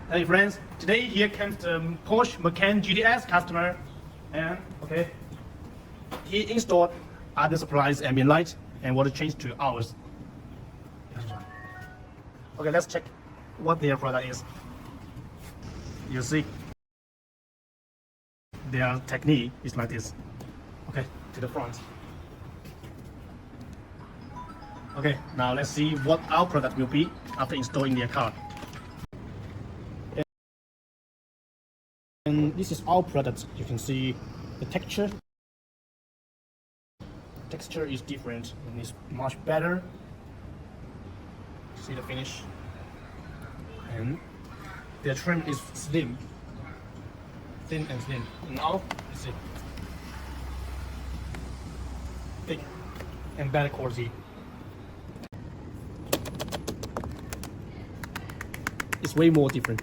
Hey friends, today here comes the Porsche Macan GTS customer, and okay, he installed other supplies, ambient light, and water change to ours. Okay, let's check what their product is. You see, their technique is like this. Okay, to the front. Okay, now let's see what our product will be after installing their car. And this is our product. You can see the texture. Texture is different and it's much better. See the finish. And the trim is slim, thin and slim. Now you see thick and better quality. It's way more different.